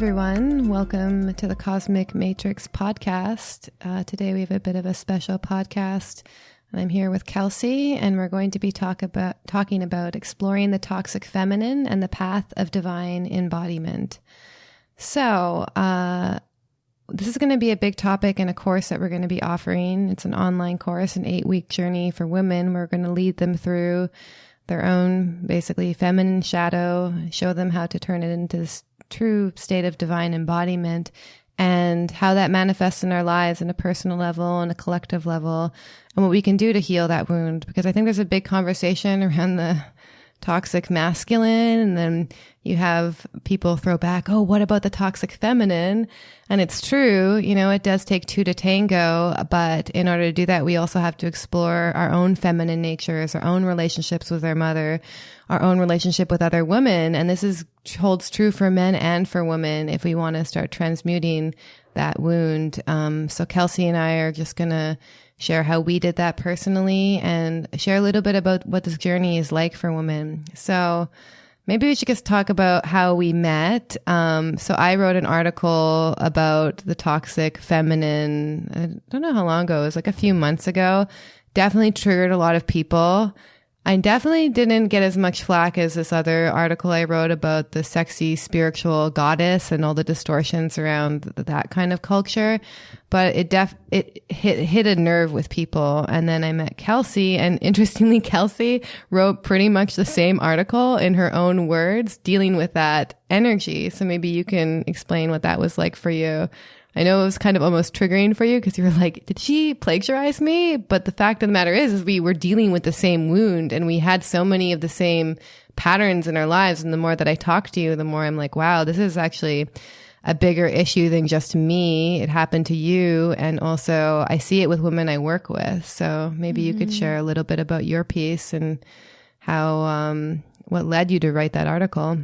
everyone. Welcome to the Cosmic Matrix podcast. Today we have a bit of a special podcast. I'm here with Kelsey, and we're going to be talking about exploring the toxic feminine and the path of divine embodiment. So, this is going to be a big topic in a course that we're going to be offering. It's an online course, an 8-week journey for women. We're going to lead them through their own, basically, feminine shadow, show them how to turn it into this true state of divine embodiment and how that manifests in our lives on a personal level and a collective level, and what we can do to heal that wound. Because I think there's a big conversation around the toxic masculine, and then you have people throw back, oh, what about the toxic feminine? And it's true, it does take two to tango, but in order to do that, we also have to explore our own feminine natures, our own relationships with our mother, our own relationship with other women. And this holds true for men and for women if we want to start transmuting that wound. So Kelsey and I are just going to share how we did that personally and share a little bit about what this journey is like for women. So maybe we should just talk about how we met. So I wrote an article about the toxic feminine. I don't know how long ago. It was like a few months ago. Definitely triggered a lot of people. I definitely didn't get as much flack as this other article I wrote about the sexy spiritual goddess and all the distortions around that kind of culture. But it hit a nerve with people. And then I met Kelsey, and interestingly, Kelsey wrote pretty much the same article in her own words, dealing with that energy. So maybe you can explain what that was like for you. I know it was kind of almost triggering for you because you were like, did she plagiarize me? But the fact of the matter is we were dealing with the same wound, and we had so many of the same patterns in our lives. And the more that I talk to you, the more I'm like, wow, this is actually a bigger issue than just me. It happened to you. And also I see it with women I work with. So maybe you could share a little bit about your piece and how, what led you to write that article.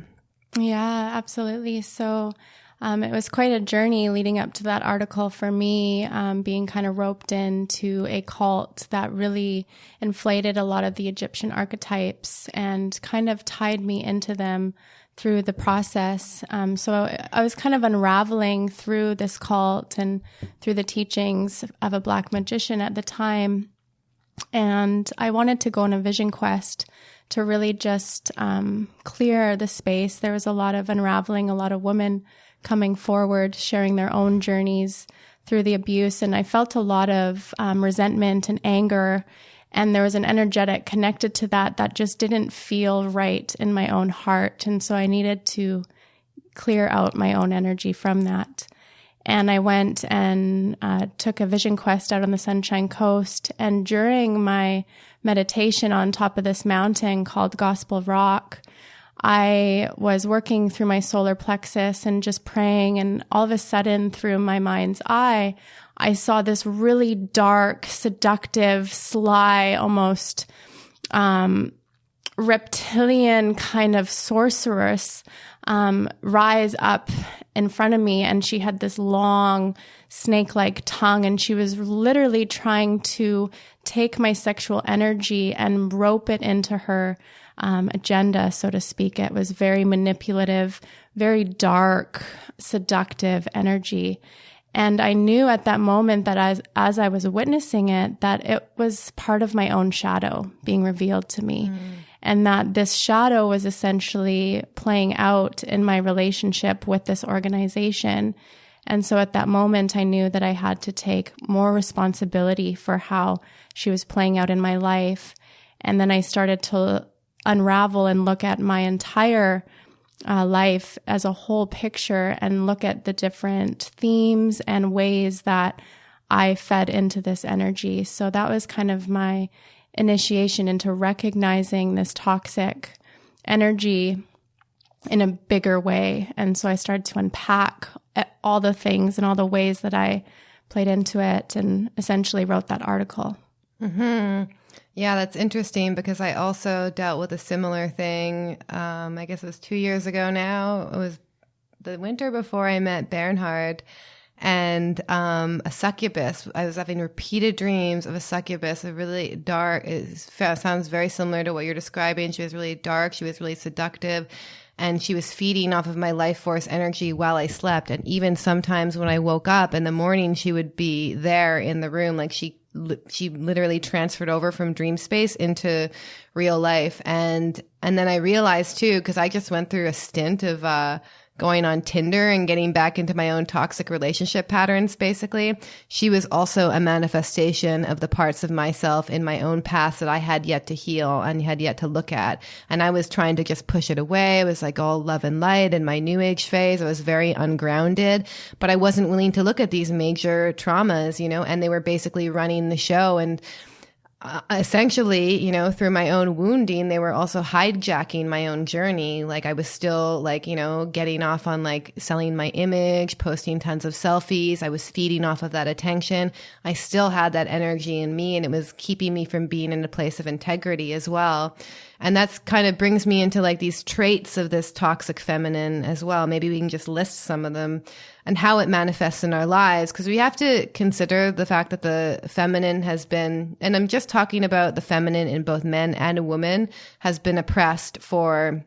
Yeah, absolutely. So it was quite a journey leading up to that article for me, being kind of roped into a cult that really inflated a lot of the Egyptian archetypes and kind of tied me into them through the process. So I was kind of unraveling through this cult and through the teachings of a Black magician at the time. And I wanted to go on a vision quest to really just clear the space. There was a lot of unraveling, a lot of women coming forward, sharing their own journeys through the abuse. And I felt a lot of resentment and anger. And there was an energetic connected to that just didn't feel right in my own heart. And so I needed to clear out my own energy from that. And I went and took a vision quest out on the Sunshine Coast. And during my meditation on top of this mountain called Gospel Rock, I was working through my solar plexus and just praying. And all of a sudden, through my mind's eye, I saw this really dark, seductive, sly, almost reptilian kind of sorceress rise up in front of me. And she had this long, snake-like tongue. And she was literally trying to take my sexual energy and rope it into her agenda, so to speak. It was very manipulative, very dark, seductive energy. And I knew at that moment that as I was witnessing it, that it was part of my own shadow being revealed to me. And that this shadow was essentially playing out in my relationship with this organization. And so at that moment, I knew that I had to take more responsibility for how she was playing out in my life. And then I started to unravel and look at my entire life as a whole picture and look at the different themes and ways that I fed into this energy. So that was kind of my initiation into recognizing this toxic energy in a bigger way. And so I started to unpack all the things and all the ways that I played into it and essentially wrote that article. Mm-hmm. Yeah, that's interesting because I also dealt with a similar thing. I guess it was 2 years ago now. It was the winter before I met Bernhard, and a succubus. I was having repeated dreams of a succubus, a really dark, it sounds very similar to what you're describing. She was really dark. She was really seductive. and she was feeding off of my life force energy while I slept. And even sometimes when I woke up in the morning, she would be there in the room. Like she literally transferred over from dream space into real life. And then I realized too, because I just went through a stint of going on Tinder and getting back into my own toxic relationship patterns, basically. She was also a manifestation of the parts of myself in my own past that I had yet to heal and had yet to look at. And I was trying to just push it away. It was like all love and light in my new age phase. I was very ungrounded, but I wasn't willing to look at these major traumas, and they were basically running the show. And essentially, through my own wounding, they were also hijacking my own journey. Like I was still getting off on selling my image, posting tons of selfies. I was feeding off of that attention. I still had that energy in me, and it was keeping me from being in a place of integrity as well. And that's kind of brings me into these traits of this toxic feminine as well. Maybe we can just list some of them and how it manifests in our lives, because we have to consider the fact that the feminine has been, and I'm just talking about the feminine in both men and women, has been oppressed for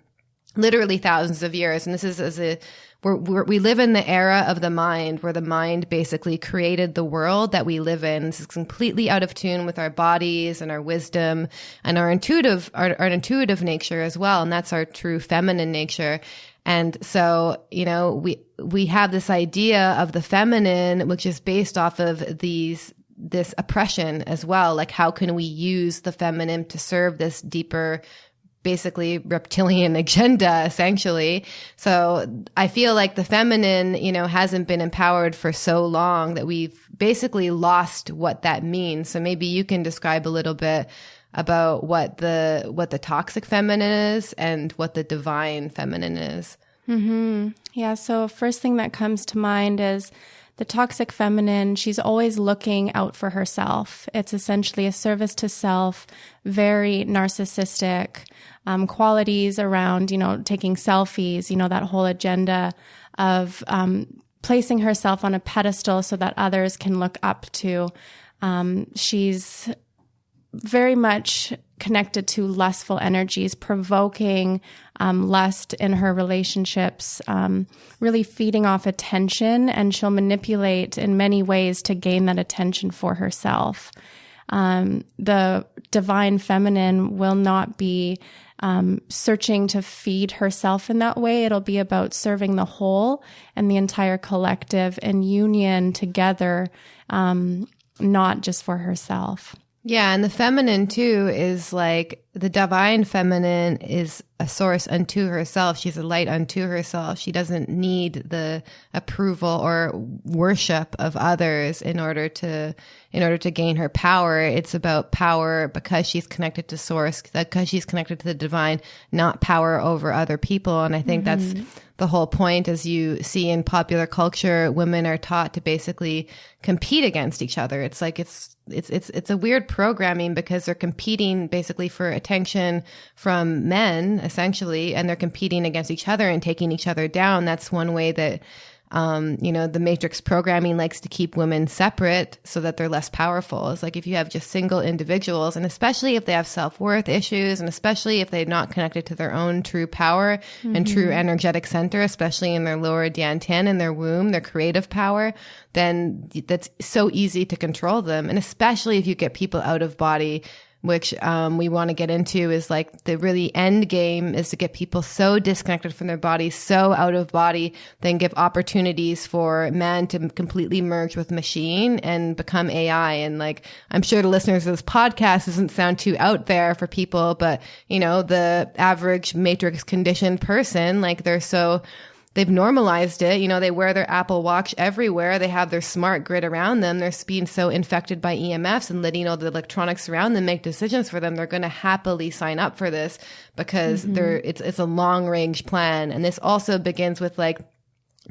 literally thousands of years. And this is we live in the era of the mind, where the mind basically created the world that we live in. This is completely out of tune with our bodies and our wisdom and our intuitive nature as well. And that's our true feminine nature. And so, we have this idea of the feminine, which is based off of this oppression as well. Like, how can we use the feminine to serve this deeper, basically reptilian agenda, essentially? So I feel like the feminine, hasn't been empowered for so long that we've basically lost what that means. So maybe you can describe a little bit about what the toxic feminine is and what the divine feminine is. Mm-hmm. Yeah. So first thing that comes to mind is the toxic feminine. She's always looking out for herself. It's essentially a service to self, very narcissistic, qualities around, taking selfies, that whole agenda of, placing herself on a pedestal so that others can look up to. She's very much connected to lustful energies, provoking lust in her relationships, really feeding off attention, and she'll manipulate in many ways to gain that attention for herself. The divine feminine will not be searching to feed herself in that way. It'll be about serving the whole and the entire collective and union together, not just for herself. Yeah, and the feminine too is the divine feminine is a source unto herself. She's a light unto herself. She doesn't need the approval or worship of others in order to gain her power. It's about power because she's connected to source, because she's connected to the divine, not power over other people. And I think that's the whole point. As you see in popular culture, women are taught to basically compete against each other. It's a weird programming, because they're competing basically for attention from men, essentially, and they're competing against each other and taking each other down. That's one way that the matrix programming likes to keep women separate so that they're less powerful. It's like if you have just single individuals, and especially if they have self-worth issues, and especially if they're not connected to their own true power and true energetic center, especially in their lower Dantian, in their womb, their creative power, then that's so easy to control them. And especially if you get people out of body, which we want to get into, is the really end game is to get people so disconnected from their bodies, so out of body, then give opportunities for man to completely merge with machine and become AI. And I'm sure the listeners of this podcast doesn't sound too out there for people, but the average matrix conditioned person, they've normalized it. They wear their Apple Watch everywhere. They have their smart grid around them. They're being so infected by EMFs and letting all the electronics around them make decisions for them. They're going to happily sign up for this because it's a long range plan. And this also begins with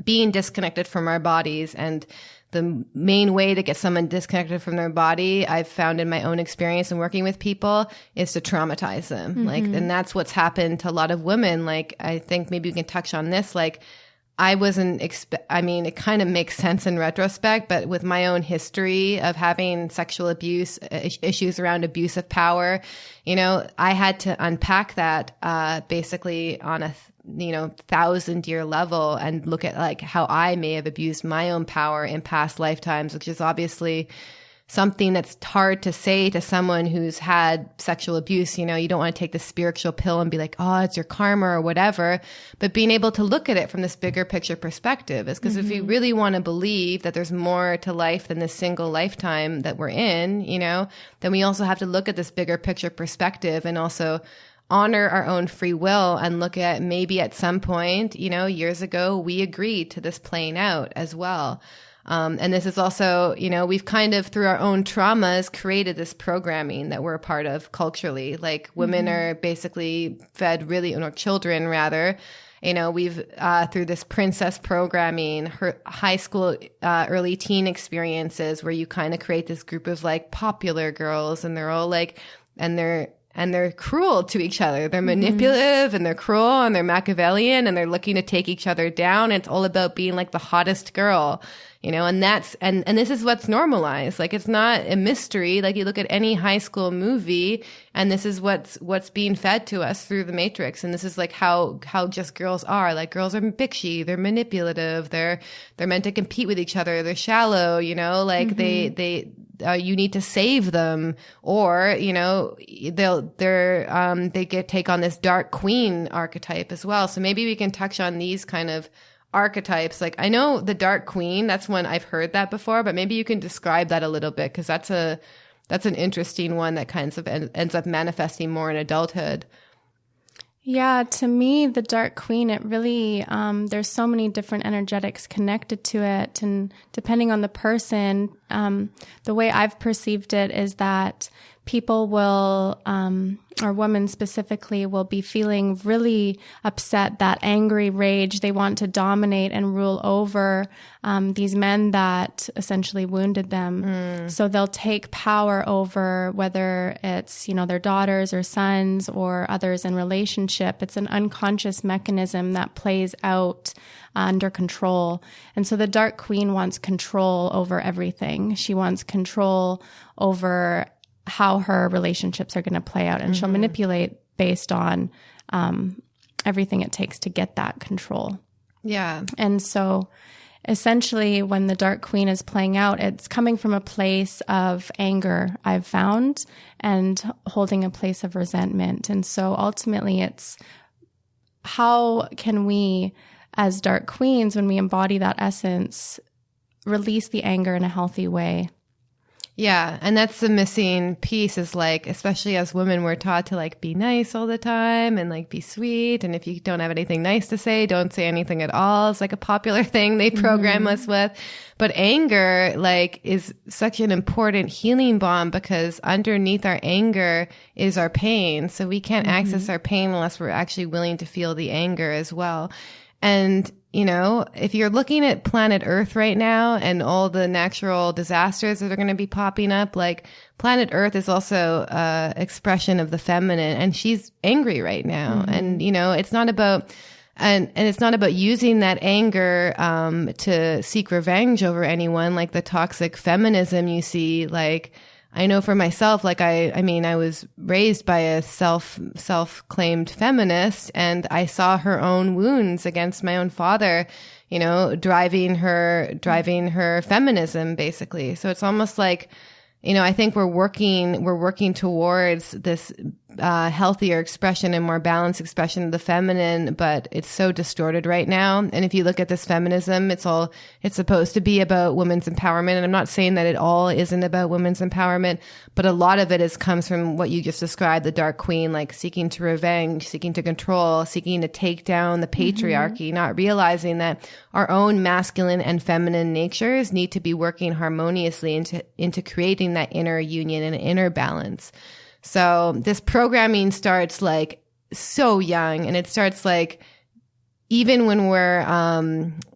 being disconnected from our bodies. And the main way to get someone disconnected from their body, I've found in my own experience and working with people, is to traumatize them. And that's what's happened to a lot of women. I think maybe we can touch on this. I wasn't, I mean, it kind of makes sense in retrospect, but with my own history of having sexual abuse, issues around abuse of power, you know, I had to unpack that, basically on a, 1,000-year level and look at like how I may have abused my own power in past lifetimes, which is obviously something that's hard to say to someone who's had sexual abuse. You don't want to take the spiritual pill and be like, oh, it's your karma or whatever. But being able to look at it from this bigger picture perspective is because if you really want to believe that there's more to life than this single lifetime that we're in, then we also have to look at this bigger picture perspective and also honor our own free will and look at maybe at some point, years ago, we agreed to this playing out as well. And this is also, we've kind of through our own traumas created this programming that we're a part of culturally. Like women are basically fed really, or children rather, we've through this princess programming, her high school, early teen experiences where you kind of create this group of like popular girls and they're all like, and they're cruel to each other. They're manipulative and they're cruel and they're Machiavellian and they're looking to take each other down. It's all about being like the hottest girl, and that's, and this is what's normalized. Like, it's not a mystery. Like, you look at any high school movie and this is what's being fed to us through the Matrix. And this is like how just girls are. Like, girls are bitchy. They're manipulative. They're meant to compete with each other. They're shallow, like they you need to save them, or they take on this dark queen archetype as well. So maybe we can touch on these kind of archetypes. Like, I know the dark queen, that's one I've heard that before, but maybe you can describe that a little bit, because that's an interesting one that kind of ends up manifesting more in adulthood. Yeah, to me, the dark queen, it really, there's so many different energetics connected to it. And depending on the person, the way I've perceived it is that people will, or women specifically, will be feeling really upset, that angry rage. They want to dominate and rule over these men that essentially wounded them. So they'll take power over, whether it's, their daughters or sons or others in relationship. It's an unconscious mechanism that plays out under control. And so the dark queen wants control over everything. She wants control over how her relationships are going to play out. And she'll manipulate based on everything it takes to get that control. Yeah. And so essentially when the dark queen is playing out, it's coming from a place of anger, I've found, and holding a place of resentment. And so ultimately it's how can we, as dark queens, when we embody that essence, release the anger in a healthy way? Yeah. And that's the missing piece, is like, especially as women, we're taught to like be nice all the time and like be sweet. And if you don't have anything nice to say, don't say anything at all. It's like a popular thing they program us with. But anger like is such an important healing bomb, because underneath our anger is our pain. So we can't access our pain unless we're actually willing to feel the anger as well. And if you're looking at planet Earth right now and all the natural disasters that are going to be popping up, like planet Earth is also expression of the feminine, and she's angry right now. And, it's not about, and it's not about using that anger to seek revenge over anyone, like the toxic feminism you see. Like, I know for myself, like I was raised by a self-claimed feminist, and I saw her own wounds against my own father, driving her feminism basically. So it's almost like, I think we're working towards this healthier expression and more balanced expression of the feminine, but it's so distorted right now. And if you look at this feminism, it's supposed to be about women's empowerment. And I'm not saying that it all isn't about women's empowerment, but a lot of it comes from what you just described, the dark queen, like seeking to revenge, seeking to control, seeking to take down the patriarchy, not realizing that our own masculine and feminine natures need to be working harmoniously into creating that inner union and inner balance. So this programming starts like so young, and it starts like, even when we're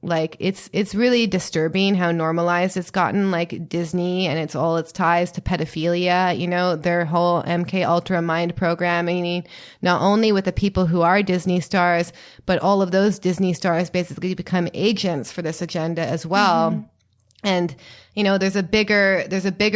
like, it's really disturbing how normalized it's gotten, like Disney and its ties to pedophilia, you know, their whole MK Ultra mind programming, not only with the people who are Disney stars, but all of those Disney stars basically become agents for this agenda as well. Mm-hmm. And, you know, there's a bigger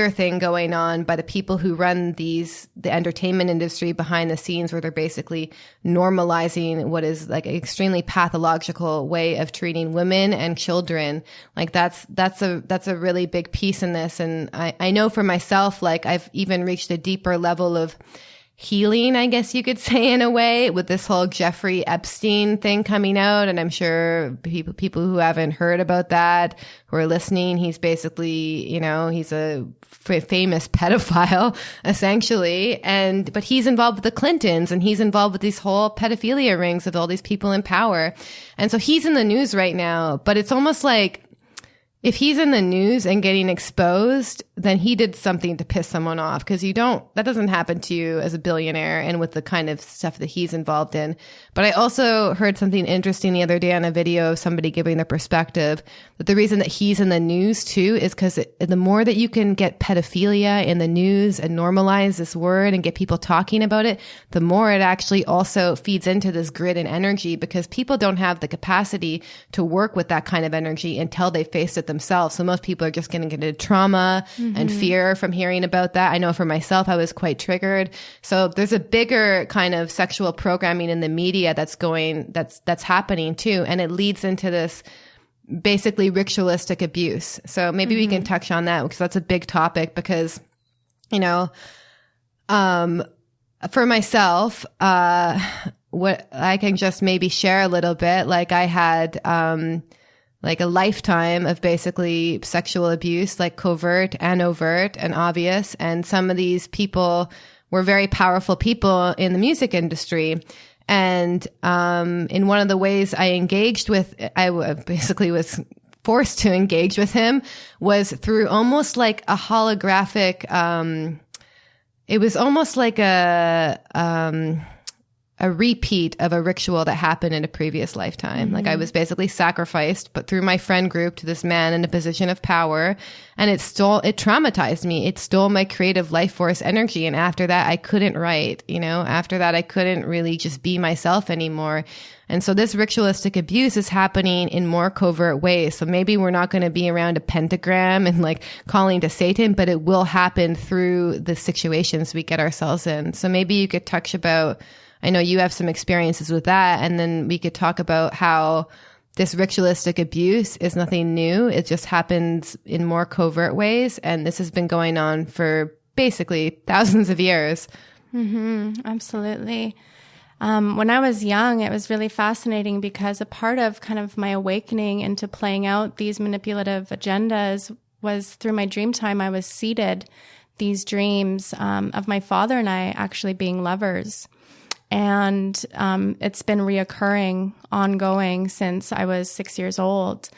thing going on by the people who run the entertainment industry behind the scenes, where they're basically normalizing what is like an extremely pathological way of treating women and children. Like that's a really big piece in this. And I know for myself, like I've even reached a deeper level of healing, I guess you could say, in a way, with this whole Jeffrey Epstein thing coming out. And I'm sure people who haven't heard about that, who are listening, he's basically, you know, he's a famous pedophile, essentially. But he's involved with the Clintons, and he's involved with these whole pedophilia rings of all these people in power. And so he's in the news right now, but it's almost like, if he's in the news and getting exposed, then he did something to piss someone off, because that doesn't happen to you as a billionaire and with the kind of stuff that he's involved in. But I also heard something interesting the other day on a video of somebody giving their perspective that the reason that he's in the news too is because the more that you can get pedophilia in the news and normalize this word and get people talking about it, the more it actually also feeds into this grid and energy, because people don't have the capacity to work with that kind of energy until they face it themselves. So most people are just going to get into trauma and fear from hearing about that. I know for myself, I was quite triggered. So there's a bigger kind of sexual programming in the media that's happening too. And it leads into this basically ritualistic abuse. So maybe we can touch on that, because that's a big topic, because, you know, for myself, what I can just maybe share a little bit, like I had, like a lifetime of basically sexual abuse, like covert and overt and obvious. And some of these people were very powerful people in the music industry. And in one of the ways I engaged with, I basically was forced to engage with him, was through almost like a holographic, it was almost like a repeat of a ritual that happened in a previous lifetime. Like I was basically sacrificed, but through my friend group, to this man in a position of power. And it traumatized me. It stole my creative life force energy. And after that, I couldn't write, you know, after that, I couldn't really just be myself anymore. And so this ritualistic abuse is happening in more covert ways. So maybe we're not going to be around a pentagram and like calling to Satan, but it will happen through the situations we get ourselves in. So maybe you could touch about, I know you have some experiences with that, and then we could talk about how this ritualistic abuse is nothing new. It just happens in more covert ways, and this has been going on for basically thousands of years. Absolutely. When I was young, it was really fascinating, because a part of kind of my awakening into playing out these manipulative agendas was through my dream time. I was seeded these dreams of my father and I actually being lovers. And it's been reoccurring, ongoing since I was 6 years old.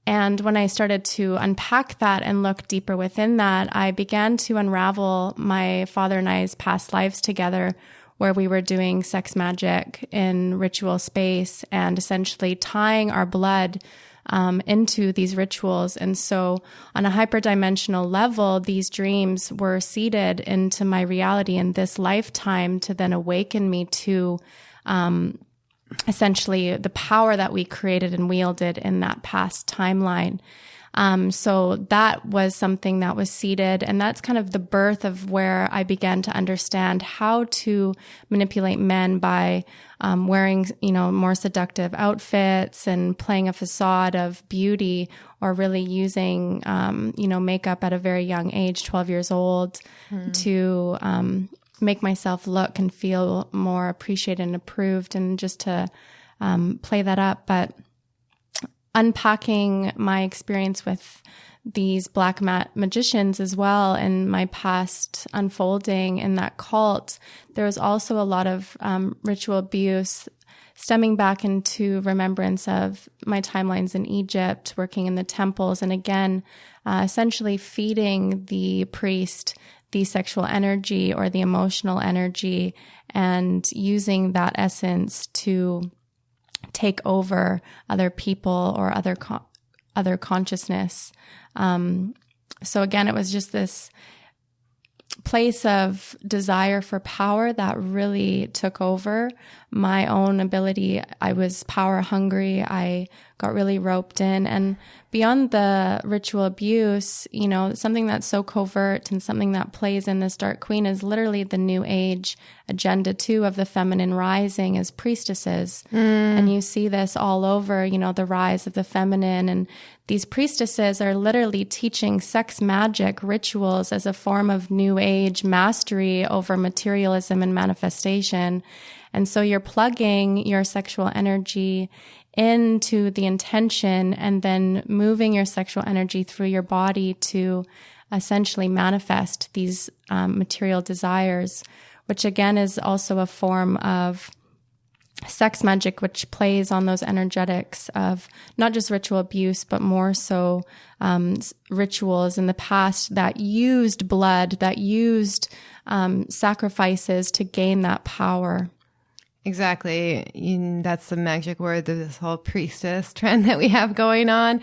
And when I started to unpack that and look deeper within that, I began to unravel my father and I's past lives together, where we were doing sex magic in ritual space and essentially tying our blood into these rituals. And so on a hyperdimensional level, these dreams were seeded into my reality in this lifetime to then awaken me to essentially the power that we created and wielded in that past timeline. So that was something that was seeded, and that's kind of the birth of where I began to understand how to manipulate men by wearing, more seductive outfits and playing a facade of beauty, or really using, makeup at a very young age, 12 years old, to make myself look and feel more appreciated and approved, and just to play that up. But unpacking my experience with these black magicians as well, and my past unfolding in that cult, there was also a lot of ritual abuse stemming back into remembrance of my timelines in Egypt, working in the temples, and again, essentially feeding the priest the sexual energy or the emotional energy, and using that essence to take over other people or other consciousness. So again, it was just this place of desire for power that really took over my own ability. I was power hungry. I got really roped in. And beyond the ritual abuse, you know, something that's so covert and something that plays in this Dark Queen is literally the New Age agenda too of the feminine rising as priestesses. And you see this all over, you know, the rise of the feminine. And these priestesses are literally teaching sex magic rituals as a form of New Age mastery over materialism and manifestation. And so you're plugging your sexual energy into the intention and then moving your sexual energy through your body to essentially manifest these material desires, which again is also a form of sex magic, which plays on those energetics of not just ritual abuse, but more so rituals in the past that used blood, that used sacrifices to gain that power. Exactly. That's the magic word of this whole priestess trend that we have going on.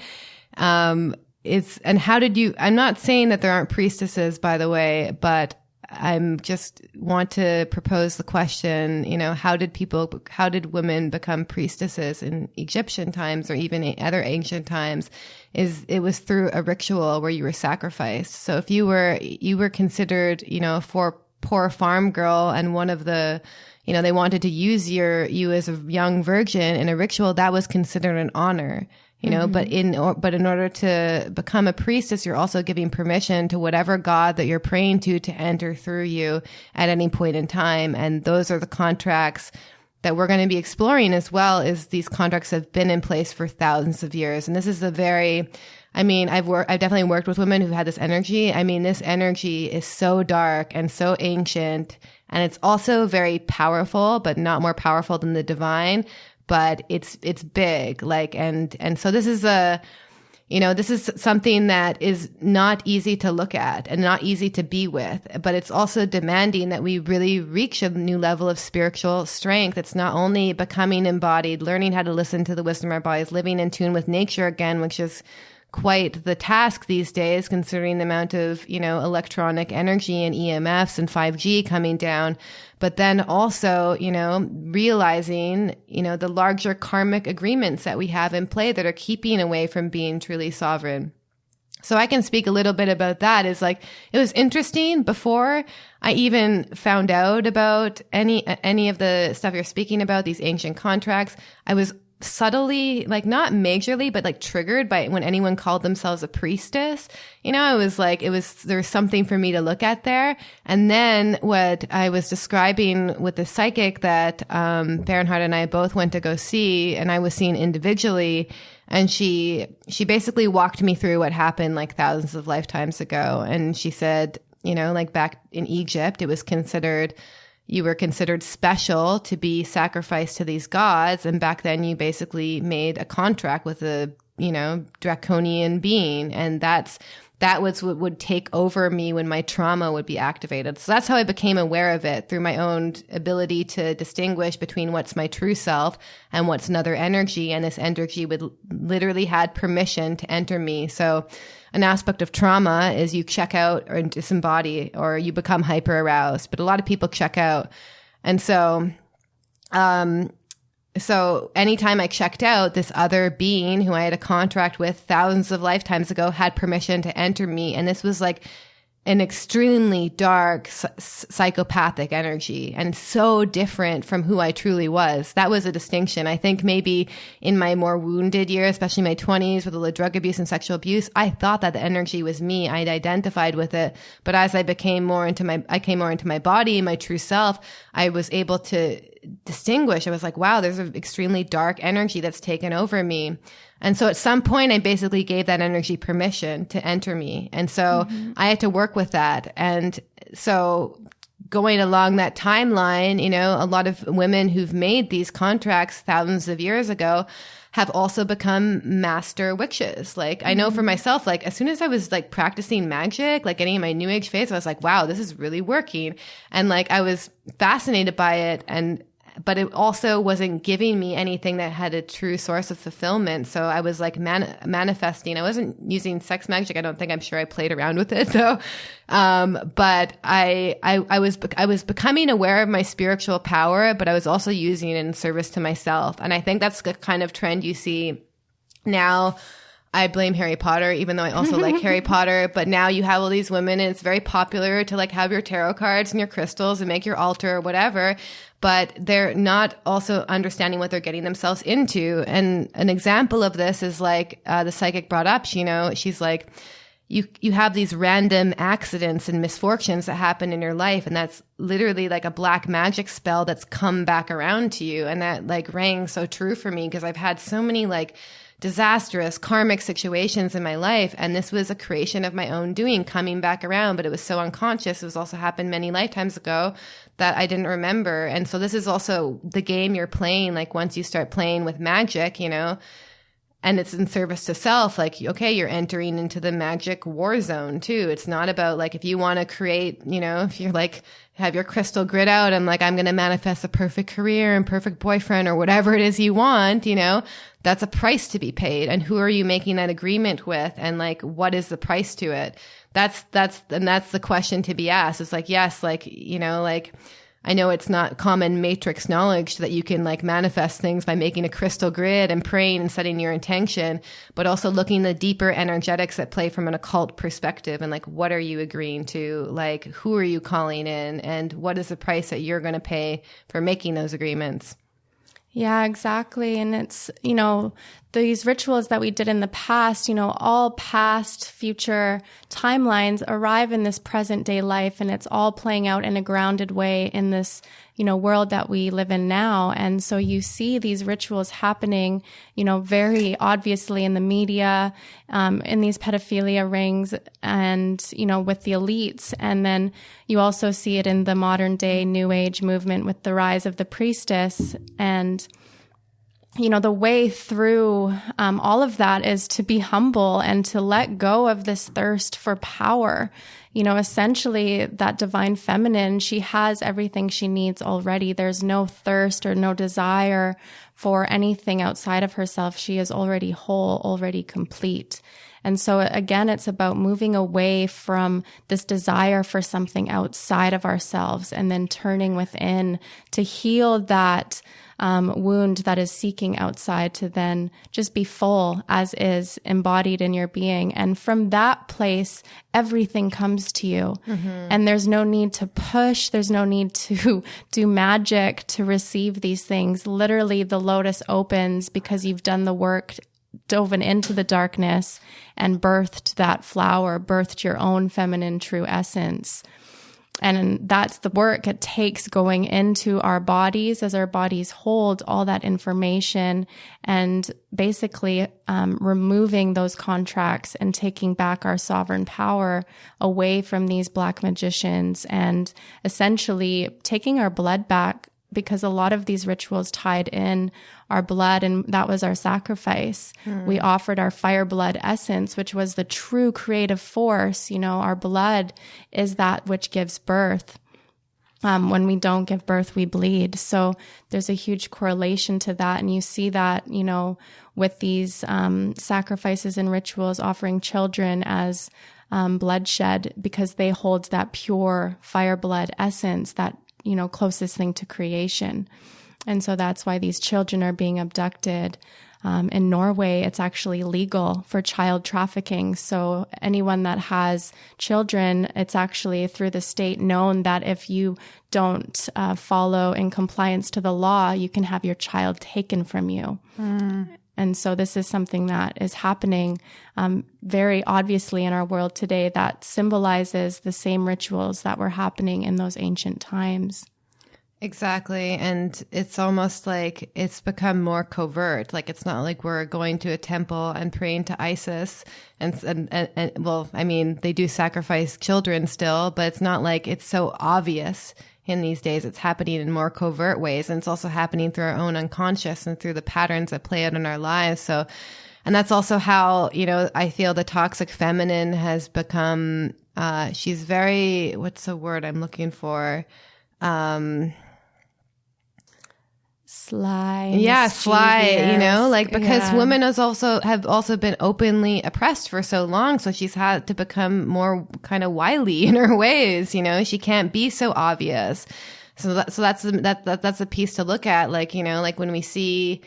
I'm not saying that there aren't priestesses, by the way, but I'm just want to propose the question, you know, how did women become priestesses in Egyptian times or even other ancient times? It was through a ritual where you were sacrificed. So if you were considered, you know, a poor farm girl, and one of the, you know, they wanted to use you as a young virgin in a ritual, that was considered an honor, you know, but in order to become a priestess, you're also giving permission to whatever God that you're praying to enter through you at any point in time. And those are the contracts that we're going to be exploring, as well as these contracts have been in place for thousands of years. And this is I've definitely worked with women who've had this energy. I mean, this energy is so dark and so ancient, and it's also very powerful, but not more powerful than the divine. But it's big, like, and so this is this is something that is not easy to look at and not easy to be with, but it's also demanding that we really reach a new level of spiritual strength. It's not only becoming embodied, learning how to listen to the wisdom of our bodies, living in tune with nature again, which is quite the task these days, considering the amount of, you know, electronic energy and EMFs and 5G coming down. But then also, you know, realizing, you know, the larger karmic agreements that we have in play that are keeping away from being truly sovereign. So I can speak a little bit about that. Is like, it was interesting before I even found out about any of the stuff you're speaking about, these ancient contracts. I was subtly, like, not majorly, but like triggered by when anyone called themselves a priestess. You know, I was like, there's something for me to look at there. And then what I was describing with the psychic that Bernhard and I both went to go see, and I was seeing individually, and she basically walked me through what happened like thousands of lifetimes ago. And she said, you know, like back in Egypt, you were considered special to be sacrificed to these gods. And back then you basically made a contract with a, you know, draconian being. And that was what would take over me when my trauma would be activated. So that's how I became aware of it, through my own ability to distinguish between what's my true self and what's another energy. And this energy would literally had permission to enter me. So an aspect of trauma is you check out or disembody, or you become hyper aroused, but a lot of people check out. And so, so anytime I checked out, this other being who I had a contract with thousands of lifetimes ago had permission to enter me. And this was like an extremely dark, psychopathic energy, and so different from who I truly was. That was a distinction. I think maybe in my more wounded years, especially my 20s with the drug abuse and sexual abuse, I thought that the energy was me. I'd identified with it. But as I came more into my body, my true self, I was able to distinguish. I was like, wow, there's an extremely dark energy that's taken over me. And so at some point, I basically gave that energy permission to enter me. And so I had to work with that. And so going along that timeline, you know, a lot of women who've made these contracts thousands of years ago have also become master witches. Like, I know for myself, like, as soon as I was like practicing magic, like getting in my new age phase, I was like, wow, this is really working. And like, I was fascinated by it. but it also wasn't giving me anything that had a true source of fulfillment. So I was like manifesting. I wasn't using sex magic. I don't think. I'm sure I played around with it though. But I was becoming aware of my spiritual power, but I was also using it in service to myself. And I think that's the kind of trend you see now. I blame Harry Potter, even though I also like Harry Potter. But now you have all these women, and it's very popular to like have your tarot cards and your crystals and make your altar or whatever. But they're not also understanding what they're getting themselves into. And an example of this is like the psychic brought up. She's like, you have these random accidents and misfortunes that happen in your life, and that's literally like a black magic spell that's come back around to you. And that like rang so true for me because I've had so many like disastrous karmic situations in my life, and this was a creation of my own doing coming back around, but it was so unconscious. It was also happened many lifetimes ago that I didn't remember. And so this is also the game you're playing. Like once you start playing with magic, and it's in service to self, like, okay, you're entering into the magic war zone too. It's not about like, if you want to create, if you're like, have your crystal grid out and like, I'm going to manifest a perfect career and perfect boyfriend or whatever it is you want, that's a price to be paid. And who are you making that agreement with? And like, what is the price to it? That's the question to be asked. It's like, yes, like, like, I know it's not common matrix knowledge that you can like manifest things by making a crystal grid and praying and setting your intention, but also looking the deeper energetics that play from an occult perspective and like, what are you agreeing to? Like, who are you calling in? And what is the price that you're going to pay for making those agreements? Yeah, exactly. And it's, these rituals that we did in the past, all past, future timelines arrive in this present day life, and it's all playing out in a grounded way in this, world that we live in now. And so you see these rituals happening, very obviously in the media, in these pedophilia rings and, with the elites. And then you also see it in the modern day New Age movement with the rise of the priestess. And the way through all of that is to be humble and to let go of this thirst for power. Essentially that divine feminine, she has everything she needs already. There's no thirst or no desire for anything outside of herself. She is already whole, already complete. And so again, it's about moving away from this desire for something outside of ourselves and then turning within to heal that wound that is seeking outside to then just be full as is embodied in your being. And from that place, everything comes to you. Mm-hmm. And there's no need to push. There's no need to do magic to receive these things. Literally, the lotus opens because you've done the work, dove into the darkness and birthed that flower, birthed your own feminine true essence. And that's the work it takes going into our bodies as our bodies hold all that information and basically removing those contracts and taking back our sovereign power away from these black magicians and essentially taking our blood back, because a lot of these rituals tied in our blood, and that was our sacrifice. We offered our fire blood essence, which was the true creative force. Our blood is that which gives birth. When we don't give birth, we bleed. So there's a huge correlation to that. And you see that, with these sacrifices and rituals, offering children as bloodshed, because they hold that pure fire blood essence, that closest thing to creation. And so that's why these children are being abducted. In Norway, it's actually legal for child trafficking. So anyone that has children, it's actually through the state known that if you don't follow in compliance to the law, you can have your child taken from you. And so this is something that is happening very obviously in our world today that symbolizes the same rituals that were happening in those ancient times. Exactly. And it's almost like it's become more covert. Like it's not like we're going to a temple and praying to Isis and well, I mean, they do sacrifice children still, but it's not like it's so obvious in these days. It's happening in more covert ways. And it's also happening through our own unconscious and through the patterns that play out in our lives. So, and that's also how, I feel the toxic feminine has become, she's very, what's the word I'm looking for? sly. Yeah, sly, you know, like, because Yeah. women have also been openly oppressed for so long. So she's had to become more kind of wily in her ways, you know, she can't be so obvious. So that's a piece to look at. Like, you know, like when we see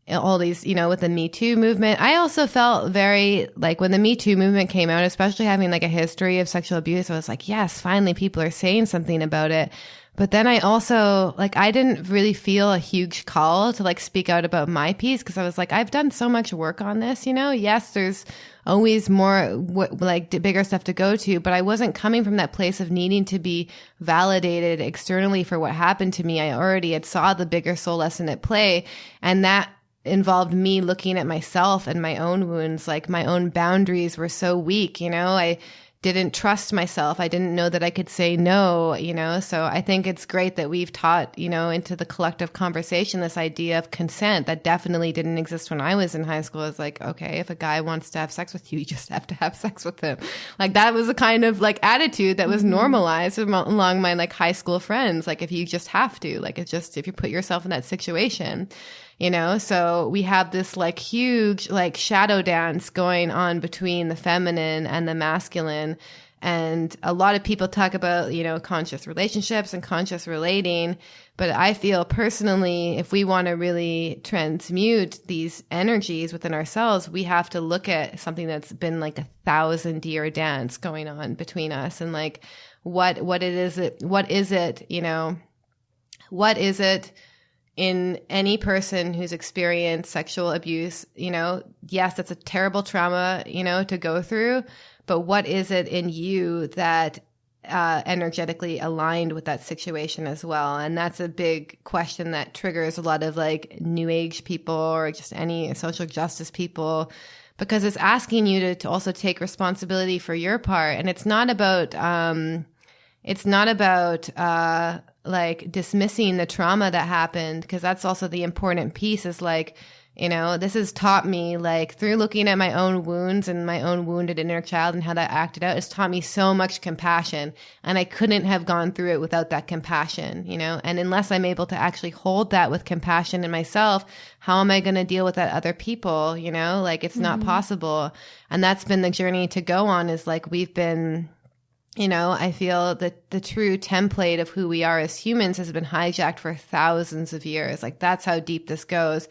all these, you know, with the Me Too movement, I also felt very like when the Me Too movement came out, especially having like a history of sexual abuse, I was like, yes, finally people are saying something about it. But then I also, like, I didn't really feel a huge call to like speak out about my piece because I was like, I've done so much work on this, you know? Yes, there's always more bigger stuff to go to, but I wasn't coming from that place of needing to be validated externally for what happened to me. I already had saw the bigger soul lesson at play, and that involved me looking at myself and my own wounds. Like my own boundaries were so weak, you know? I didn't trust myself. I didn't know that I could say no, you know? So I think it's great that we've taught, you know, into the collective conversation, this idea of consent that definitely didn't exist when I was in high school. It's like, okay, if a guy wants to have sex with you, you just have to have sex with him. Like that was a kind of like attitude that was normalized among my like high school friends. Like if you just have to, like it's just, if you put yourself in that situation, you know? So we have this like huge like shadow dance going on between the feminine and the masculine. And a lot of people talk about, you know, conscious relationships and conscious relating. But I feel personally, if we want to really transmute these energies within ourselves, we have to look at something that's been like 1,000-year dance going on between us. And like, what is it, you know, what is it in any person who's experienced sexual abuse? You know, yes, that's a terrible trauma, you know, to go through, but what is it in you that energetically aligned with that situation as well? And that's a big question that triggers a lot of like new age people or just any social justice people, because it's asking you to also take responsibility for your part. And it's not about like dismissing the trauma that happened, because that's also the important piece is like, you know, this has taught me, like through looking at my own wounds and my own wounded inner child and how that acted out, it's taught me so much compassion, and I couldn't have gone through it without that compassion, you know? And unless I'm able to actually hold that with compassion in myself, how am I going to deal with that other people? You know, like it's not possible. And that's been the journey to go on, is like we've been, you know, I feel that the true template of who we are as humans has been hijacked for thousands of years. Like that's how deep this goes.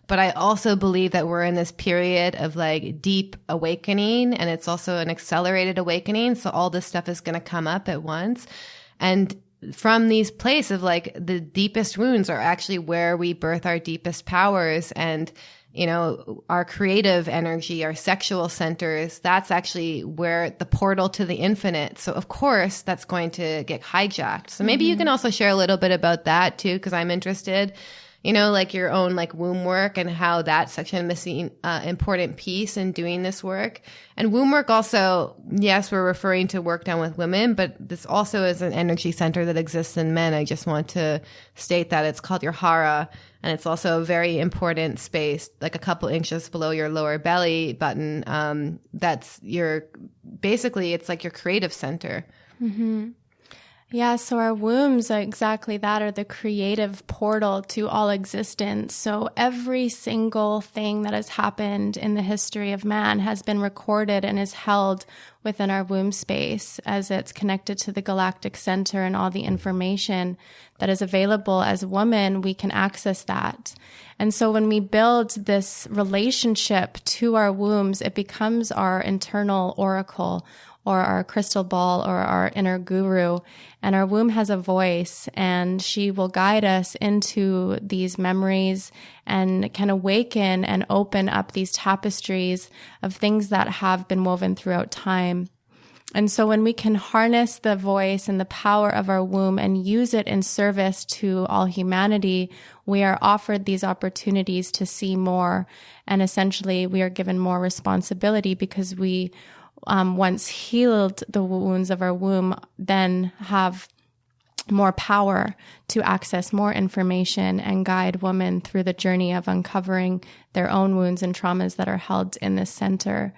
But I also believe that we're in this period of like deep awakening, and it's also an accelerated awakening. So all this stuff is going to come up at once. And from these places of like the deepest wounds are actually where we birth our deepest powers. And you know, our creative energy, our sexual centers, that's actually where the portal to the infinite. So of course that's going to get hijacked. So maybe you can also share a little bit about that too, because I'm interested, you know, like your own like womb work and how that's such a missing important piece in doing this work. And womb work also, yes, we're referring to work done with women, but this also is an energy center that exists in men. I just want to state that it's called your hara, and it's also a very important space, like a couple inches below your lower belly button. That's your, basically it's like your creative center. Mm-hmm. Yeah, so our wombs are exactly that, are the creative portal to all existence. So every single thing that has happened in the history of man has been recorded and is held within our womb space as it's connected to the galactic center, and all the information that is available as a woman, we can access that. And so when we build this relationship to our wombs, it becomes our internal oracle, or our crystal ball, or our inner guru. And our womb has a voice, and she will guide us into these memories and can awaken and open up these tapestries of things that have been woven throughout time. And so when we can harness the voice and the power of our womb and use it in service to all humanity, we are offered these opportunities to see more. And essentially we are given more responsibility, because we once healed the wounds of our womb, then have more power to access more information and guide women through the journey of uncovering their own wounds and traumas that are held in this center.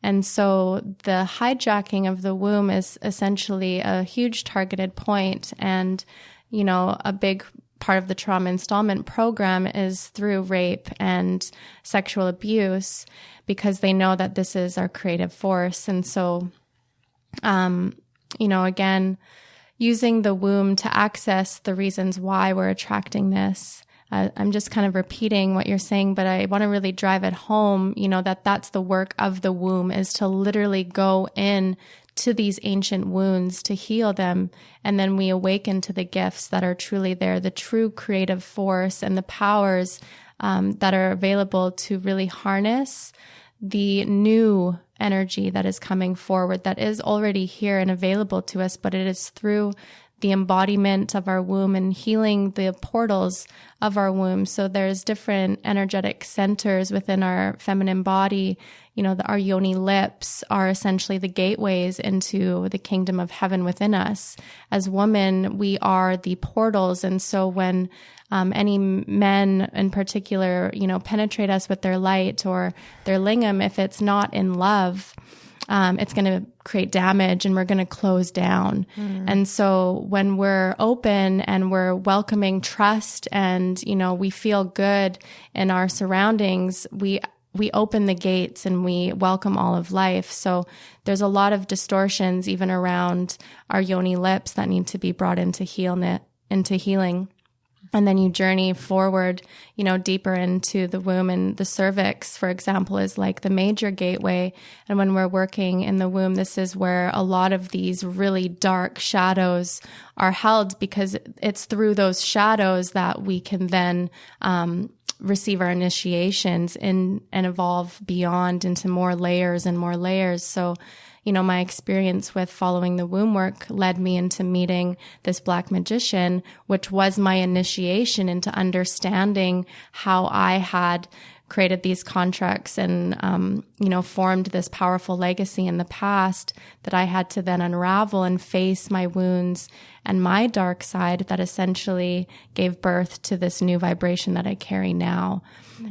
And so the hijacking of the womb is essentially a huge targeted point, and, you know, a big part of the trauma installment program is through rape and sexual abuse, because they know that this is our creative force. And so, again, using the womb to access the reasons why we're attracting this. I'm just kind of repeating what you're saying, but I want to really drive it home, that that's the work of the womb, is to literally go in to these ancient wounds to heal them. And then we awaken to the gifts that are truly there, the true creative force and the powers that are available to really harness the new energy that is coming forward, that is already here and available to us, but it is through the embodiment of our womb and healing the portals of our womb. So there's different energetic centers within our feminine body. Our yoni lips are essentially the gateways into the kingdom of heaven within us. As women, we are the portals. And so when any men in particular, penetrate us with their light or their lingam, if it's not in love, it's going to create damage and we're going to close down. And so when we're open and we're welcoming trust and, we feel good in our surroundings, we open the gates and we welcome all of life. So there's a lot of distortions even around our yoni lips that need to be brought into healing. And then you journey forward, deeper into the womb, and the cervix, for example, is like the major gateway. And when we're working in the womb, this is where a lot of these really dark shadows are held, because it's through those shadows that we can then receive our initiations and evolve beyond into more layers and more layers. So, my experience with following the womb work led me into meeting this Black magician, which was my initiation into understanding how I had created these contracts and, formed this powerful legacy in the past that I had to then unravel and face my wounds and my dark side that essentially gave birth to this new vibration that I carry now.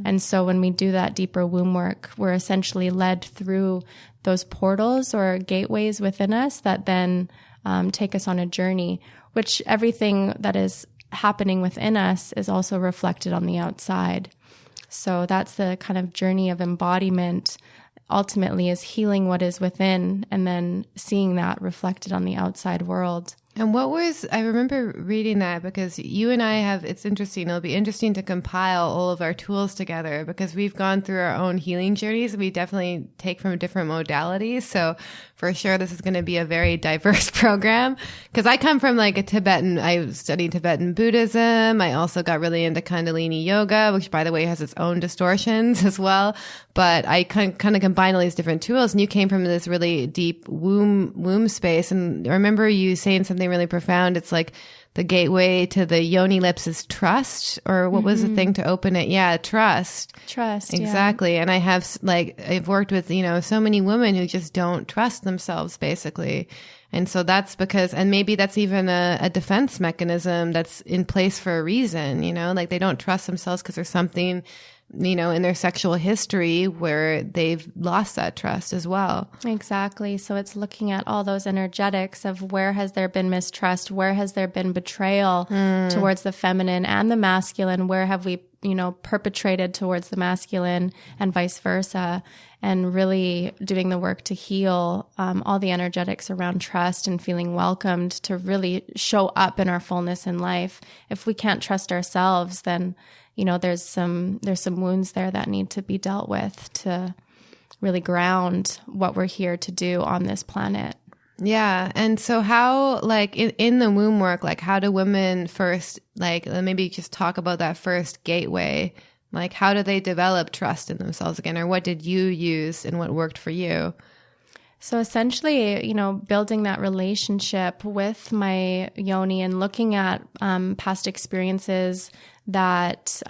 And so when we do that deeper womb work, we're essentially led through those portals or gateways within us that then take us on a journey, which everything that is happening within us is also reflected on the outside. So that's the kind of journey of embodiment, ultimately, is healing what is within and then seeing that reflected on the outside world. And I remember reading that, because you and I it's interesting. It'll be interesting to compile all of our tools together, because we've gone through our own healing journeys. We definitely take from different modalities. So for sure, this is going to be a very diverse program, because I come from I studied Tibetan Buddhism. I also got really into Kundalini yoga, which by the way has its own distortions as well. But I kind of combine all these different tools, and you came from this really deep womb space. And I remember you saying something really profound. It's like the gateway to the yoni lips is trust, or what was the thing to open it? Yeah, trust. Trust. Exactly. Yeah. And I've worked with, so many women who just don't trust themselves, basically. And so that's because, and maybe that's even a defense mechanism that's in place for a reason, they don't trust themselves because there's something, in their sexual history where they've lost that trust as well. Exactly. So it's looking at all those energetics of where has there been mistrust, where has there been betrayal towards the feminine and the masculine, where have we, perpetrated towards the masculine and vice versa, and really doing the work to heal all the energetics around trust and feeling welcomed to really show up in our fullness in life. If we can't trust ourselves, then there's some wounds there that need to be dealt with to really ground what we're here to do on this planet. Yeah. And so how, in the womb work, how do women first, maybe just talk about that first gateway? How do they develop trust in themselves again? Or what did you use and what worked for you? So essentially, building that relationship with my yoni and looking at past experiences that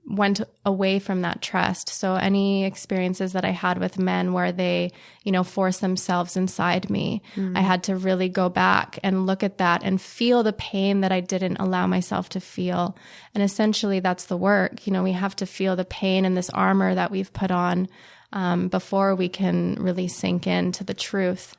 went away from that trust. So any experiences that I had with men where they, force themselves inside me, I had to really go back and look at that and feel the pain that I didn't allow myself to feel. And essentially that's the work. We have to feel the pain and this armor that we've put on before we can really sink into the truth.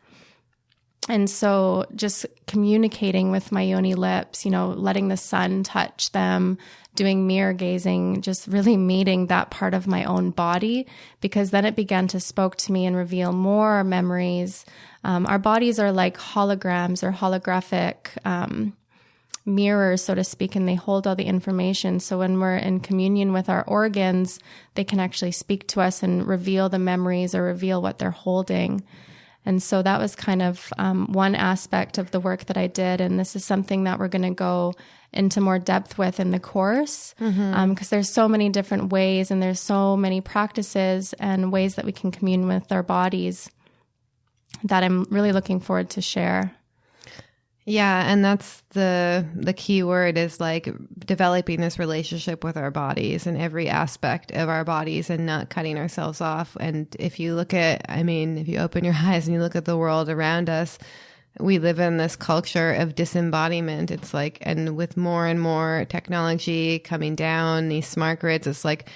And so just communicating with my yoni lips, letting the sun touch them, doing mirror gazing, just really meeting that part of my own body, because then it began to spoke to me and reveal more memories. Our bodies are like holograms or holographic mirrors, so to speak, and they hold all the information. So when we're in communion with our organs, they can actually speak to us and reveal the memories or reveal what they're holding. And so that was kind of one aspect of the work that I did. And this is something that we're going to go into more depth with in the course, because there's so many different ways and there's so many practices and ways that we can commune with our bodies that I'm really looking forward to share. Yeah, and that's the key word, is like developing this relationship with our bodies and every aspect of our bodies and not cutting ourselves off. And if you if you open your eyes and you look at the world around us, we live in this culture of disembodiment. It's like, and with more and more technology coming down, these smart grids, it's like,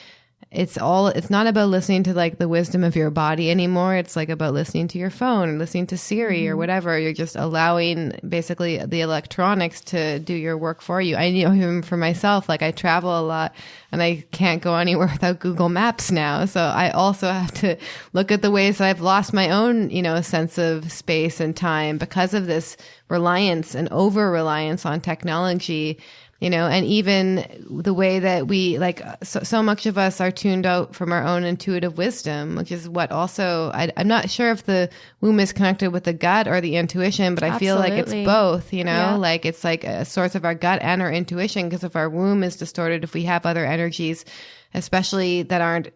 it's not about listening to like the wisdom of your body anymore. It's like about listening to your phone or listening to Siri or whatever. You're just allowing basically the electronics to do your work for you. I know even for myself, like I travel a lot and I can't go anywhere without Google Maps now. So I also have to look at the ways that I've lost my own, sense of space and time because of this reliance and over-reliance on technology. And even the way that we so much of us are tuned out from our own intuitive wisdom, which is what also, I'm not sure if the womb is connected with the gut or the intuition, but I feel like it's both, like it's like a source of our gut and our intuition, because if our womb is distorted, if we have other energies, especially that aren't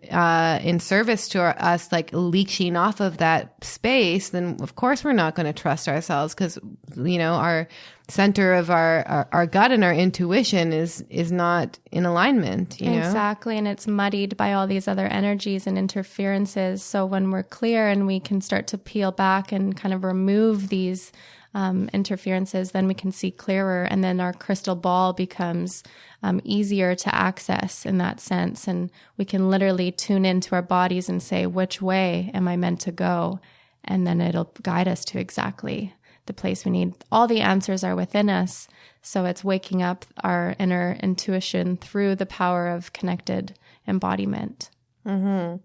in service to us, like leeching off of that space, then of course we're not going to trust ourselves, because, our center of our gut and our intuition is not in alignment, Exactly. And it's muddied by all these other energies and interferences. So when we're clear and we can start to peel back and kind of remove these interferences, then we can see clearer, and then our crystal ball becomes easier to access in that sense. And we can literally tune into our bodies and say, which way am I meant to go? And then it'll guide us to exactly the place we need. All the answers are within us. So it's waking up our inner intuition through the power of connected embodiment. Mm-hmm.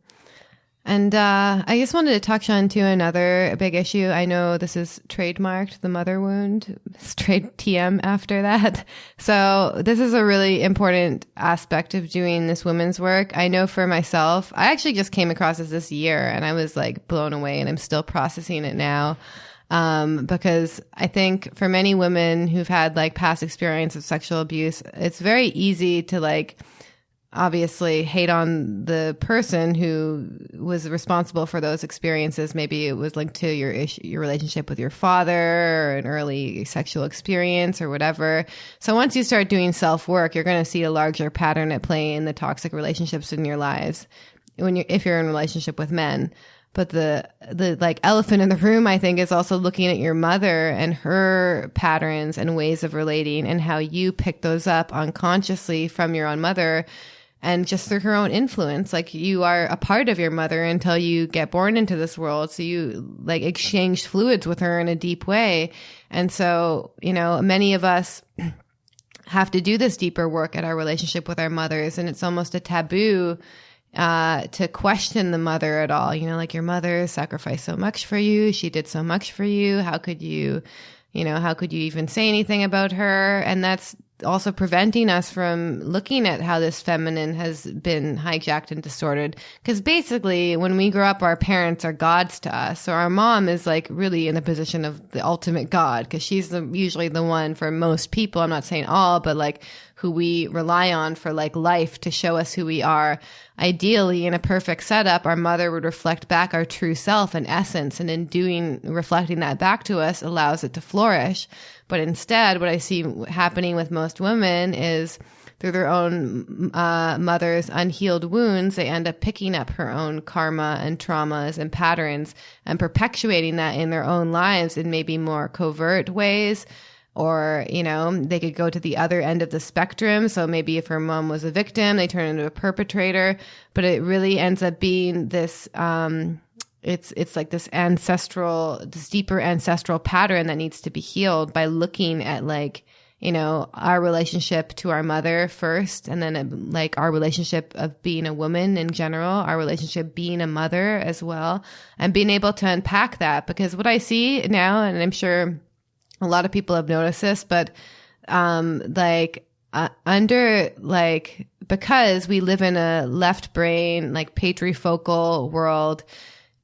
And I just wanted to touch on too another big issue. I know this is trademarked, the mother wound, straight TM after that. So this is a really important aspect of doing this women's work. I know for myself, I actually just came across this year and I was like blown away, and I'm still processing it now. Because I think for many women who've had like past experience of sexual abuse, it's very easy to like obviously hate on the person who was responsible for those experiences. Maybe it was linked to your relationship with your father or an early sexual experience or whatever. So once you start doing self-work, you're going to see a larger pattern at play in the toxic relationships in your lives if you're in a relationship with men. But the like elephant in the room, I think, is also looking at your mother and her patterns and ways of relating, and how you pick those up unconsciously from your own mother and just through her own influence. Like, you are a part of your mother until you get born into this world. So you like exchanged fluids with her in a deep way. And so, many of us have to do this deeper work at our relationship with our mothers. And it's almost a taboo to question the mother at all. Like, your mother sacrificed so much for you. She did so much for you. How could you even say anything about her? And that's also preventing us from looking at how this feminine has been hijacked and distorted. Because basically, when we grow up, our parents are gods to us. So our mom is like really in the position of the ultimate god, because she's usually the one for most people. I'm not saying all, but like who we rely on for like life to show us who we are. Ideally, in a perfect setup, our mother would reflect back our true self and essence, and in reflecting that back to us allows it to flourish. But instead, what I see happening with most women is through their own mother's unhealed wounds, they end up picking up her own karma and traumas and patterns and perpetuating that in their own lives in maybe more covert ways. Or, they could go to the other end of the spectrum. So maybe if her mom was a victim, they turn into a perpetrator. But it really ends up being this, it's like this deeper ancestral pattern that needs to be healed by looking at like, you know, our relationship to our mother first, and then like our relationship of being a woman in general, our relationship being a mother as well, and being able to unpack that. Because what I see now, and I'm sure a lot of people have noticed this, but because we live in a left brain, like patriarchal world,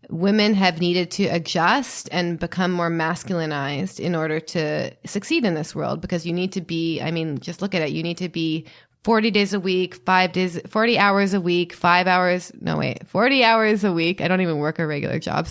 women have needed to adjust and become more masculinized in order to succeed in this world, because you need to be, I mean, just look at it. You need to be 40 days a week, 40 hours a week, 40 hours a week. I don't even work a regular job.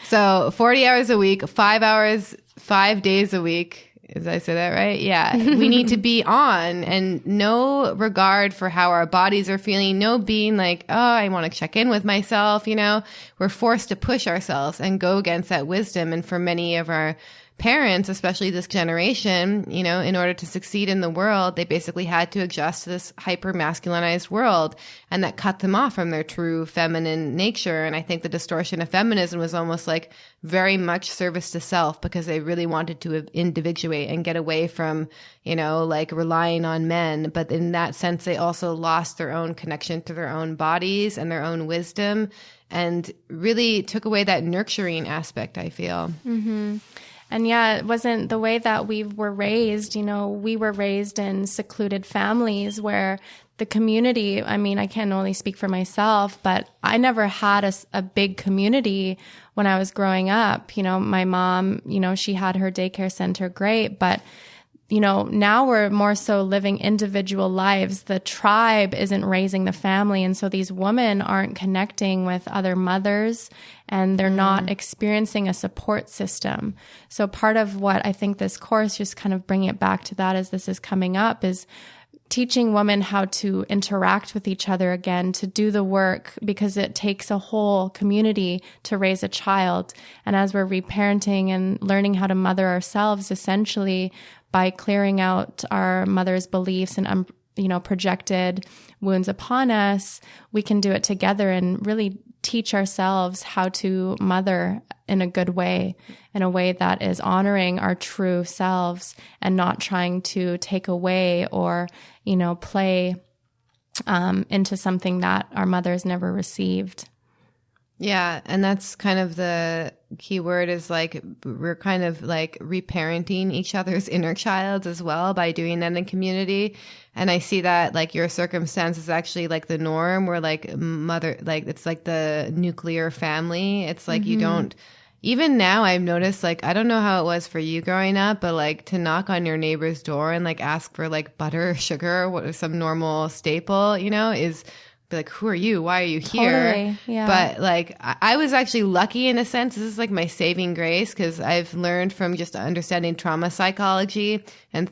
So 40 hours a week, 5 days a week. Did I say that right? Yeah. We need to be on, and no regard for how our bodies are feeling. No being like, oh, I want to check in with myself. You know, we're forced to push ourselves and go against that wisdom. And for many of our parents, especially this generation, you know, in order to succeed in the world, they basically had to adjust to this hyper masculinized world, and that cut them off from their true feminine nature. And I think the distortion of feminism was almost like very much service to self, because they really wanted to individuate and get away from, you know, like relying on men. But in that sense, they also lost their own connection to their own bodies and their own wisdom, and really took away that nurturing aspect, I feel. Mm-hmm. And yeah, it wasn't the way that we were raised. You know, we were raised in secluded families where the community, I mean, I can only speak for myself, but I never had a big community when I was growing up. You know, my mom, you know, she had her daycare center, great, but you know, now we're more so living individual lives. The tribe isn't raising the family. And so these women aren't connecting with other mothers, and they're not experiencing a support system. So part of what I think this course, just kind of bringing it back to that as this is coming up, is teaching women how to interact with each other again, to do the work, because it takes a whole community to raise a child. And as we're reparenting and learning how to mother ourselves, essentially by clearing out our mother's beliefs and, you know, projected wounds upon us, we can do it together and really teach ourselves how to mother in a good way, in a way that is honoring our true selves and not trying to take away or, you know, play into something that our mothers never received. Yeah. And that's kind of the key word, is like, we're kind of like reparenting each other's inner child as well by doing that in community. And I see that like your circumstance is actually like the norm, where like mother, like it's like the nuclear family. It's like you don't, even now I've noticed, like, I don't know how it was for you growing up, but like to knock on your neighbor's door and like ask for like butter, sugar, what is some normal staple, you know, is be like, who are you? Why are you here? Totally, yeah. But like, I was actually lucky in a sense. This is like my saving grace, because I've learned from just understanding trauma psychology, and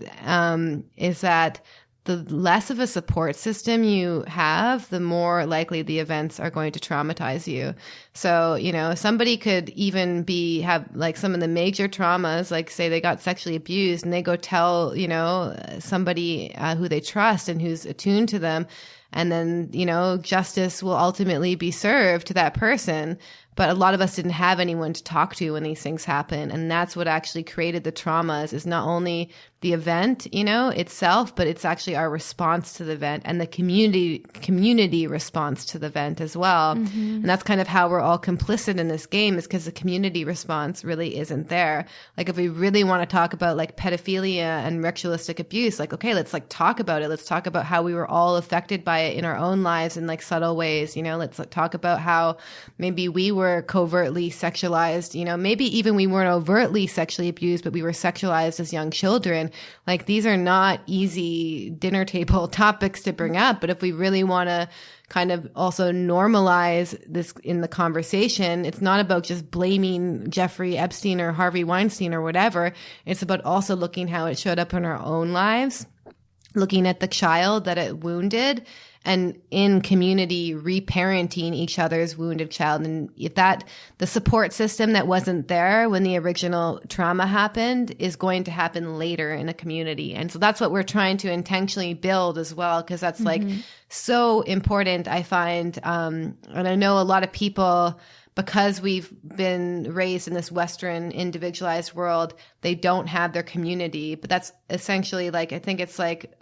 is that the less of a support system you have, the more likely the events are going to traumatize you. So, you know, somebody could even have like some of the major traumas, like say they got sexually abused, and they go tell, you know, somebody who they trust and who's attuned to them. And then, you know, justice will ultimately be served to that person. But a lot of us didn't have anyone to talk to when these things happen. And that's what actually created the traumas, is not only the event, you know, itself, but it's actually our response to the event and the community response to the event as well. And that's kind of how we're all complicit in this game, is because the community response really isn't there. Like if we really want to talk about like pedophilia and ritualistic abuse, like, okay, let's like talk about it. Let's talk about how we were all affected by it in our own lives in like subtle ways. You know, let's like, talk about how maybe we were covertly sexualized, you know, maybe even we weren't overtly sexually abused, but we were sexualized as young children. Like these are not easy dinner table topics to bring up, but if we really want to kind of also normalize this in the conversation, it's not about just blaming Jeffrey Epstein or Harvey Weinstein or whatever. It's about also looking how it showed up in our own lives, looking at the child that it wounded, and in community reparenting each other's wounded child. And if that, the support system that wasn't there when the original trauma happened is going to happen later in a community. And so that's what we're trying to intentionally build as well, because that's like so important, I find. And I know a lot of people because we've been raised in this Western individualized world, they don't have their community. But that's essentially like, I think it's like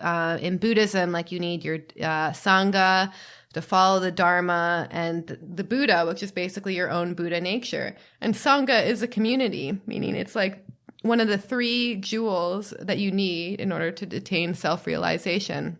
in Buddhism, like you need your Sangha to follow the Dharma, and the Buddha, which is basically your own Buddha nature. And Sangha is a community, meaning it's like one of the 3 jewels that you need in order to attain self-realization.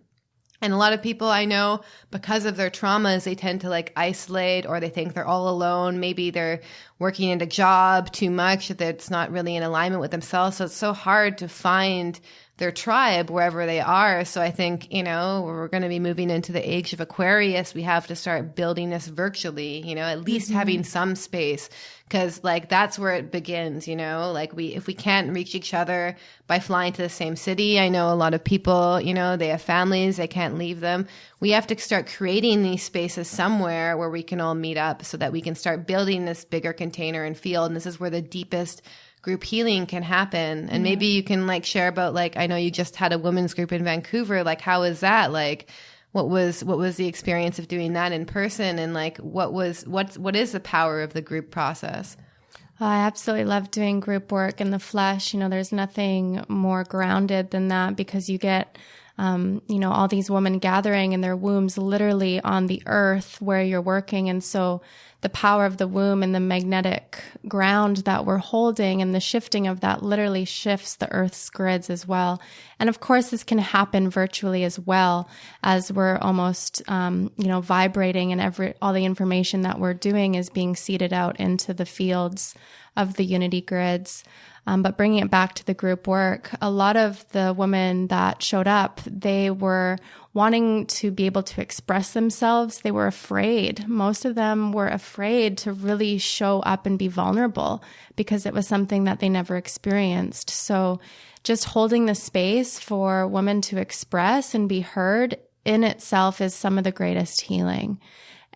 And a lot of people I know, because of their traumas, they tend to like isolate, or they think they're all alone. Maybe they're working in a job too much that it's not really in alignment with themselves. So it's so hard to find their tribe wherever they are. So I think, we're going to be moving into the age of Aquarius. We have to start building this virtually, at least having some space, because like that's where it begins, like if we can't reach each other by flying to the same city. I know a lot of people, they have families, they can't leave them. We have to start creating these spaces somewhere where we can all meet up so that we can start building this bigger container and field. And this is where the deepest group healing can happen. And maybe you can like share about, like, I know you just had a women's group in Vancouver. Like, how was that? Like, what was the experience of doing that in person? And like, what is the power of the group process? I absolutely love doing group work in the flesh. There's nothing more grounded than that, because you get, all these women gathering in their wombs literally on the earth where you're working. And so the power of the womb and the magnetic ground that we're holding and the shifting of that literally shifts the earth's grids as well. And of course, this can happen virtually as well, as we're almost, vibrating, and all the information that we're doing is being seeded out into the fields of the unity grids. But bringing it back to the group work, a lot of the women that showed up, they were wanting to be able to express themselves. They were afraid. Most of them were afraid to really show up and be vulnerable because it was something that they never experienced. So just holding the space for women to express and be heard in itself is some of the greatest healing.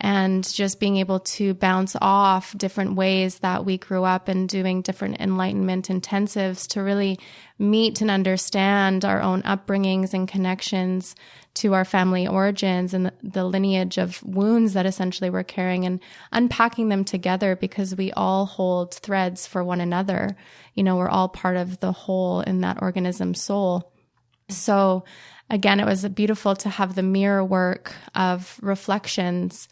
And just being able to bounce off different ways that we grew up and doing different enlightenment intensives to really meet and understand our own upbringings and connections to our family origins and the lineage of wounds that essentially we're carrying, and unpacking them together, because we all hold threads for one another. We're all part of the whole in that organism soul. So again, it was beautiful to have the mirror work of reflections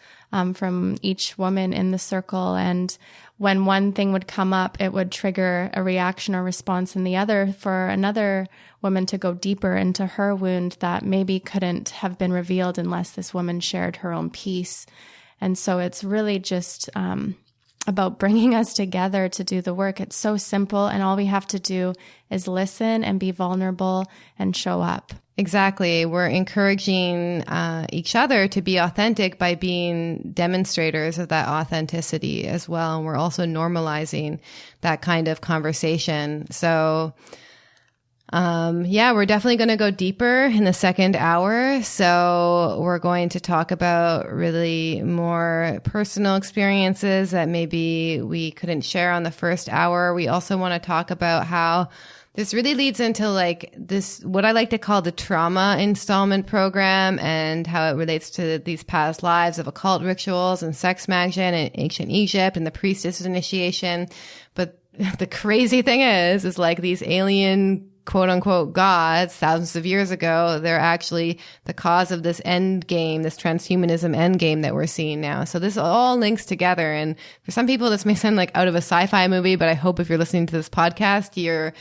from each woman in the circle. And when one thing would come up, it would trigger a reaction or response in the other for another woman to go deeper into her wound that maybe couldn't have been revealed unless this woman shared her own piece. And so it's really just about bringing us together to do the work. It's so simple, and all we have to do is listen and be vulnerable and show up. Exactly. We're encouraging each other to be authentic by being demonstrators of that authenticity as well. And we're also normalizing that kind of conversation. So we're definitely going to go deeper in the second hour. So we're going to talk about really more personal experiences that maybe we couldn't share on the first hour. We also want to talk about how this really leads into like this, what I like to call the trauma installment program, and how it relates to these past lives of occult rituals and sex magic in ancient Egypt and the priestess initiation. But the crazy thing is like these alien quote unquote gods thousands of years ago, they're actually the cause of this end game, this transhumanism end game that we're seeing now. So this all links together. And for some people, this may sound like out of a sci-fi movie, but I hope if you're listening to this podcast, you're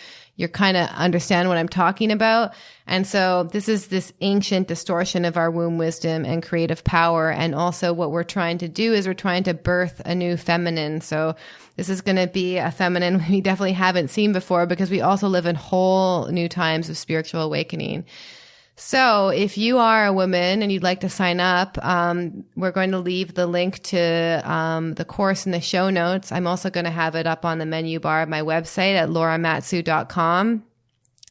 kind of understand what I'm talking about. And so this is this ancient distortion of our womb wisdom and creative power. And also what we're trying to do is we're trying to birth a new feminine. So this is going to be a feminine we definitely haven't seen before, because we also live in whole new times of spiritual awakening. So if you are a woman and you'd like to sign up, we're going to leave the link to the course in the show notes. I'm also going to have it up on the menu bar of my website at lauramatsue.com.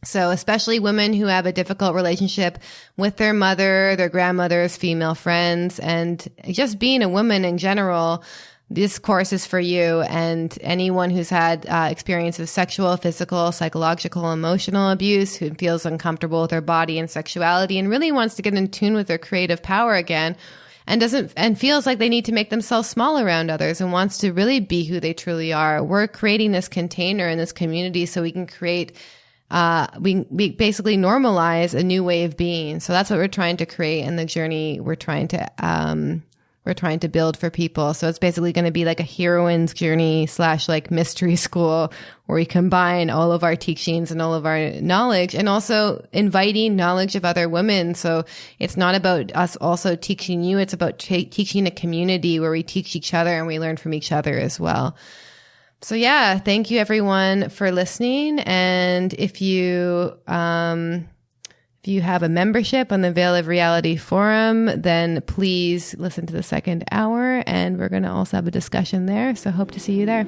So especially women who have a difficult relationship with their mother, their grandmothers, female friends, and just being a woman in general, this course is for you. And anyone who's had experience of sexual, physical, psychological, emotional abuse, who feels uncomfortable with their body and sexuality and really wants to get in tune with their creative power again, and feels like they need to make themselves small around others and wants to really be who they truly are. We're creating this container in this community so we can create we basically normalize a new way of being. So that's what we're trying to create in the journey we're trying to build for people. So it's basically going to be like a heroine's journey / like mystery school where we combine all of our teachings and all of our knowledge and also inviting knowledge of other women. So it's not about us also teaching you. It's about teaching a community where we teach each other and we learn from each other as well. So yeah, thank you everyone for listening. And if you have a membership on the Veil of Reality Forum, then please listen to the second hour, and we're going to also have a discussion there. So hope to see you there.